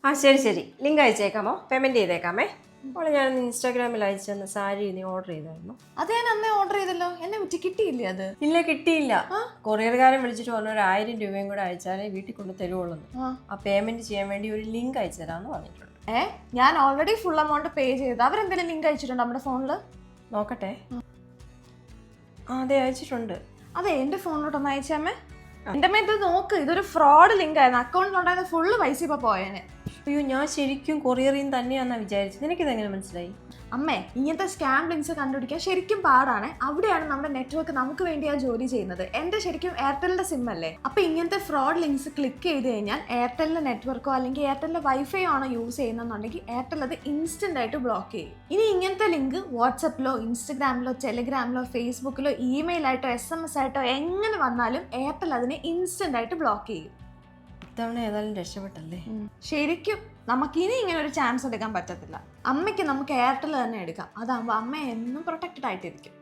ആ ശരി ശരി ലിങ്ക് അയച്ചേക്കാമോ? പേയ്മെൻറ്റ് ചെയ്തേക്കാമേ. അപ്പോൾ ഞാൻ ഇൻസ്റ്റാഗ്രാമിൽ അയച്ചെന്ന സാരി നീ ഓർഡർ ചെയ്തായിരുന്നു. അത് ഞാൻ അന്നേ ഓർഡർ ചെയ്തല്ലോ. എന്നെ പറ്റി കിട്ടിയില്ലേ അത്? ഇല്ല കിട്ടിയില്ല. കൊറിയർകാരൻ വിളിച്ചിട്ട് പറഞ്ഞു 1000 രൂപയും കൂടെ അയച്ചാലേ വീട്ടിൽ കൊണ്ട് തരുവുള്ളൂ. ആ പേയ്മെൻറ്റ് ചെയ്യാൻ വേണ്ടി ഒരു ലിങ്ക് അയച്ചു തരാമെന്ന് പറഞ്ഞിട്ടുണ്ട്. ഞാൻ ഓൾറെഡി ഫുൾ എമൗണ്ട് പേ ചെയ്തു. അവരെന്തെങ്കിലും ലിങ്ക് അയച്ചിട്ടുണ്ടോ നമ്മുടെ ഫോണിൽ? നോക്കട്ടെ. അതെ അയച്ചിട്ടുണ്ട്. അതെ എന്റെ ഫോണിലോട്ടൊന്ന് അയച്ചാമേ. എന്റെ മേത്ത് നോക്ക്, ഇതൊരു ഫ്രോഡ് ലിങ്ക് ആയിരുന്നു. അക്കൗണ്ടിലുണ്ടായിരുന്ന ഫുള്ള് പൈസ ഇപ്പൊ പോയേനെ. അയ്യോ ഞാൻ ശരിക്കും കൊറിയറിൽ നിന്ന് തന്നെയാണെന്നാ വിചാരിച്ചത്. എനിക്കിതെങ്ങനെ മനസ്സിലായി? അമ്മേ, ഇങ്ങനത്തെ സ്കാം ലിങ്ക്സ് കണ്ടുപിടിക്കാൻ ശരിക്കും പാടാണ്. അവിടെയാണ് നമ്മുടെ നെറ്റ്വർക്ക് നമുക്ക് വേണ്ടിയാണ് ജോലി ചെയ്യുന്നത്. എൻ്റെ ശരിക്കും എയർടെലിന്റെ സിം അല്ലേ. അപ്പൊ ഇങ്ങനത്തെ ഫ്രോഡ് ലിങ്ക്സ് ക്ലിക്ക് ചെയ്ത് കഴിഞ്ഞാൽ എയർടെലിന്റെ നെറ്റ്വർക്കോ അല്ലെങ്കിൽ എയർടെലിന്റെ വൈഫൈ ആണോ യൂസ് ചെയ്യുന്നതെന്നുണ്ടെങ്കിൽ എയർടെൽ അത് ഇൻസ്റ്റന്റ് ആയിട്ട് ബ്ലോക്ക് ചെയ്യും. ഇനി ഇങ്ങനത്തെ ലിങ്ക് വാട്സപ്പിലോ ഇൻസ്റ്റഗ്രാമിലോ ടെലിഗ്രാമിലോ ഫേസ്ബുക്കിലോ ഇമെയിൽ ആയിട്ടോ SMS ആയിട്ടോ എങ്ങനെ വന്നാലും എയർടെൽ അതിനെ ഇൻസ്റ്റന്റ് ആയിട്ട് ബ്ലോക്ക് ചെയ്യും. ഇത്തവണ ഏതായാലും രക്ഷപ്പെട്ടല്ലേ. ശരിക്കും നമുക്കിനി ഇങ്ങനെ ഒരു ചാൻസ് എടുക്കാൻ പറ്റത്തില്ല. അമ്മയ്ക്ക് നമുക്ക് എയർടെൽ തന്നെ എടുക്കാം. അതാകുമ്പോൾ അമ്മ എന്നും പ്രൊട്ടക്റ്റഡ് ആയിട്ടിരിക്കും.